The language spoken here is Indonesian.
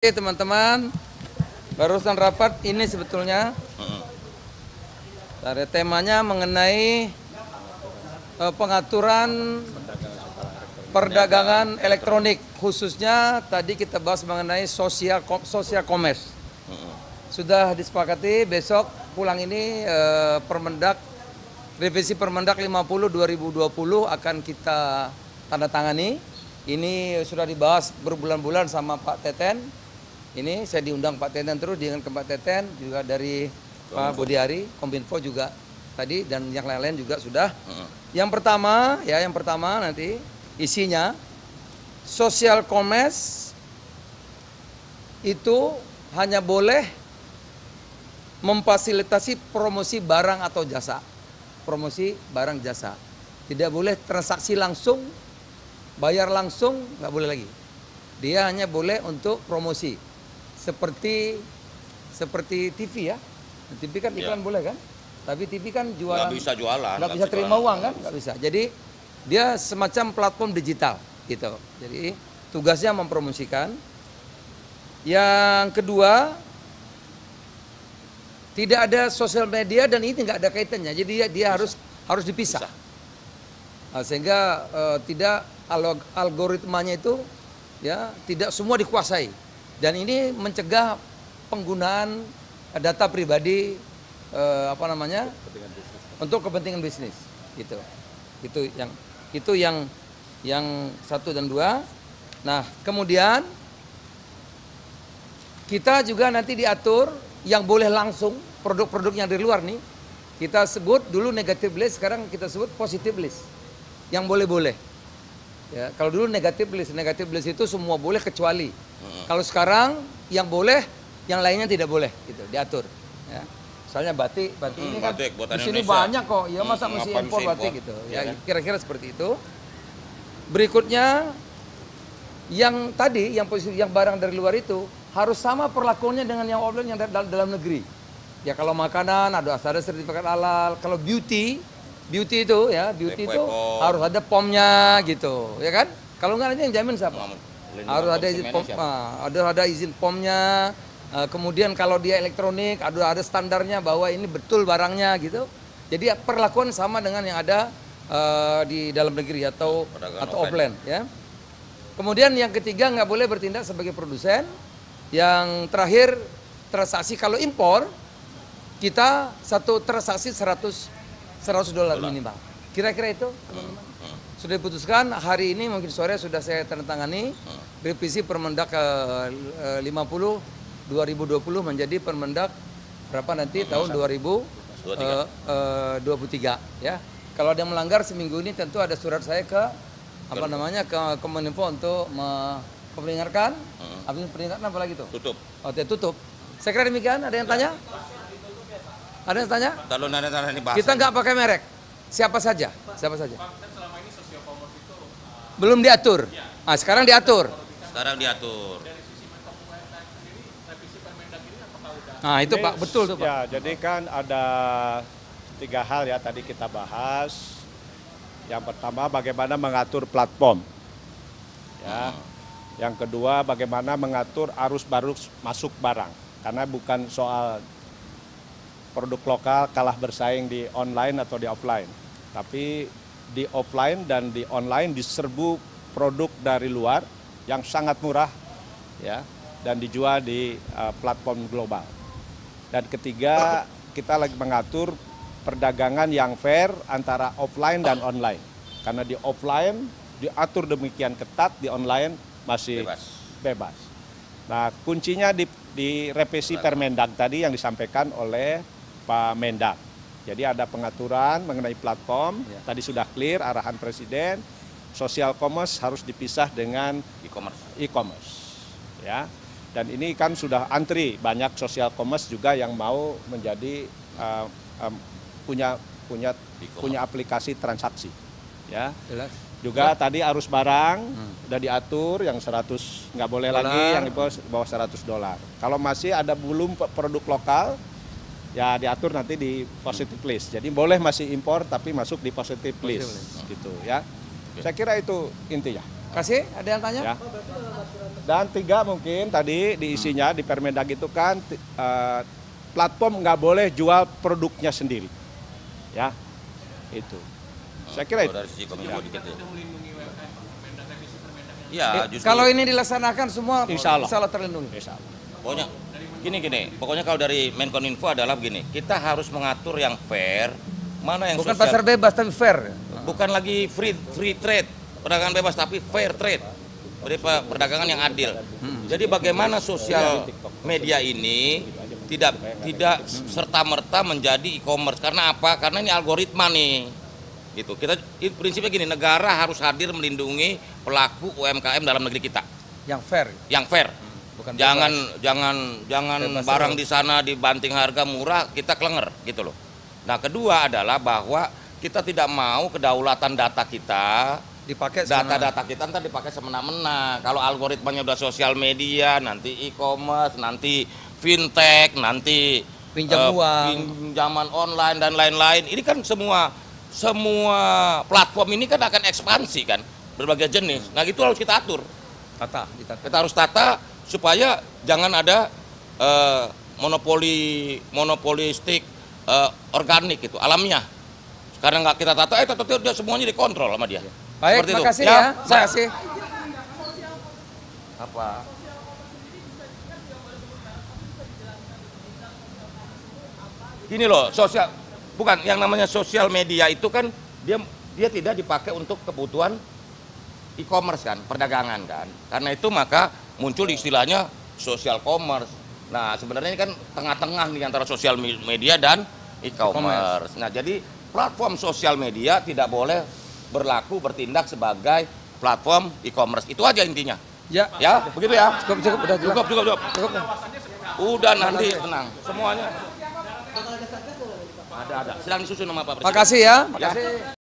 Oke teman-teman, barusan rapat ini sebetulnya ada temanya mengenai pengaturan perdagangan elektronik, khususnya tadi kita bahas mengenai social commerce. Sudah disepakati besok pulang ini Permendak, revisi Permendak 50 2020 akan kita tanda tangani. Ini sudah dibahas berbulan-bulan sama Pak Teten. Ini saya diundang Pak Teten terus dengan Pak Teten juga dari Pak Budiari, Kominfo juga tadi dan yang lain-lain juga sudah. Yang pertama nanti isinya social commerce itu hanya boleh memfasilitasi promosi barang atau jasa. Promosi barang jasa. Tidak boleh transaksi langsung, bayar langsung, nggak boleh lagi. Dia hanya boleh untuk promosi. Seperti TV ya, TV kan iklan boleh kan, tapi TV kan jualan nggak bisa jualan, nggak bisa terima uang kan, nggak bisa. Jadi dia semacam platform digital gitu. Jadi tugasnya mempromosikan. Yang kedua, tidak ada sosial media dan ini nggak ada kaitannya. Jadi dia harus dipisah. Nah, sehingga tidak algoritmanya itu ya tidak semua dikuasai. Dan ini mencegah penggunaan data pribadi untuk kepentingan bisnis gitu. Itu yang satu dan dua. Nah, kemudian kita juga nanti diatur yang boleh langsung produk-produk yang dari luar nih. Kita sebut dulu negative list, sekarang kita sebut positive list. Yang boleh-boleh. Ya, kalau dulu negative list itu semua boleh kecuali. Kalau sekarang yang boleh, yang lainnya tidak boleh, gitu, diatur. Ya. Misalnya batik ini kan di sini banyak kok, ya masa mesti impor batik gitu. Ya, kira-kira seperti itu. Berikutnya, yang tadi, yang barang dari luar itu harus sama perlakuannya dengan yang offline yang dalam negeri. Ya kalau makanan ada sertifikat halal, kalau beauty itu harus ada POM-nya gitu, ya kan? Kalau nggak nanti yang jamin siapa? Harus ada izin POM, ada izin POM-nya. Kemudian kalau dia elektronik ada standarnya bahwa ini betul barangnya gitu. Jadi perlakuan sama dengan yang ada di dalam negeri atau offline, ya. Kemudian yang ketiga nggak boleh bertindak sebagai produsen. Yang terakhir transaksi kalau impor kita satu transaksi $100 minimal. Kira-kira itu teman-teman. Sudah diputuskan hari ini mungkin sore sudah saya tandatangani revisi Permendak 50 2020 menjadi Permendak berapa nanti tahun 2023 ya. Kalau ada yang melanggar seminggu ini tentu ada surat saya ke ke Kominfo untuk memperingatkan. Habis peringatan apa lagi tuh? Tutup. Oh, tutup. Saya kira demikian. Ada yang tanya? Ada yang tanya? Kita nggak pakai merek. Siapa saja? Belum diatur. Nah, sekarang diatur. Nah, itu Pak, betul tuh Pak. Ya, jadi kan ada 3 hal ya tadi kita bahas. Yang pertama bagaimana mengatur platform. Ya. Yang kedua bagaimana mengatur arus baru masuk barang. Karena bukan soal produk lokal kalah bersaing di online atau di offline. Tapi di offline dan di online diserbu produk dari luar yang sangat murah ya dan dijual di platform global. Dan ketiga, kita lagi mengatur perdagangan yang fair antara offline dan online. Karena di offline diatur demikian ketat, di online masih bebas. Nah, kuncinya di revisi Permendak tadi yang disampaikan oleh Pak Mendak. Jadi ada pengaturan mengenai platform, tadi sudah clear arahan Presiden, social commerce harus dipisah dengan e-commerce. Ya. Dan ini kan sudah antri banyak social commerce juga yang mau menjadi punya aplikasi transaksi. Ya. Juga tadi arus barang udah diatur yang 100 nggak boleh lagi yang di bawah $100. Kalau masih ada belum produk lokal ya diatur nanti di positive list. Jadi boleh masih impor tapi masuk di positive list gitu ya. Saya kira itu intinya. Kasih, ada yang tanya? Ya. Dan 3 mungkin tadi diisinya di Permendag itu kan platform nggak boleh jual produknya sendiri. Ya, itu. Saya kira itu. Dari sisi kominfo dikit ya. Iya, justru. Kalau ini dilaksanakan semua Insya Allah. terlindungi. Insya Allah. Pokoknya gini. Pokoknya kalau dari Menkominfo adalah begini. Kita harus mengatur yang fair, mana yang Bukan sosial. pasar bebas tapi fair. Bukan lagi free trade, perdagangan bebas, tapi fair trade. Perdagangan yang adil. Jadi bagaimana sosial media ini tidak serta-merta menjadi e-commerce. Karena apa? Karena ini algoritma nih. Gitu. Prinsipnya gini, negara harus hadir melindungi pelaku UMKM dalam negeri kita. Yang fair. Yang fair. Bukan Jangan Bebas barang terus. di sana dibanting harga murah, kita kelenger gitu loh. Nah, kedua adalah bahwa kita tidak mau kedaulatan data kita, dipakai semena-mena. data-data kita ntar dipakai semena-mena. Kalau algoritmanya udah sosial media, nanti e-commerce, nanti fintech, nanti Pinjam uang. pinjaman online dan lain-lain. Ini kan semua platform ini kan akan ekspansi kan, berbagai jenis. Nah, itu harus kita atur. ditata. Kita harus tata supaya jangan ada monopolistik organik gitu, alamiah. Karena nggak kita tata, dia semuanya dikontrol sama dia. Baik, Seperti itu. makasih ya. Terima kasih. Apa? Gini loh, bukan yang namanya sosial media itu kan dia tidak dipakai untuk kebutuhan e-commerce kan, perdagangan kan. Karena itu maka muncul istilahnya social commerce. Nah, sebenarnya ini kan tengah-tengah nih antara sosial media dan e-commerce. Nah, jadi platform sosial media tidak boleh bertindak sebagai platform e-commerce. Itu aja intinya. Ya. Ya, begitu ya. Cukup, udah jelas. Cukup. Cukup. Udah nanti tenang. Semuanya. Ada. Sedang disusun sama Pak Presiden. Makasih ya. Makasih.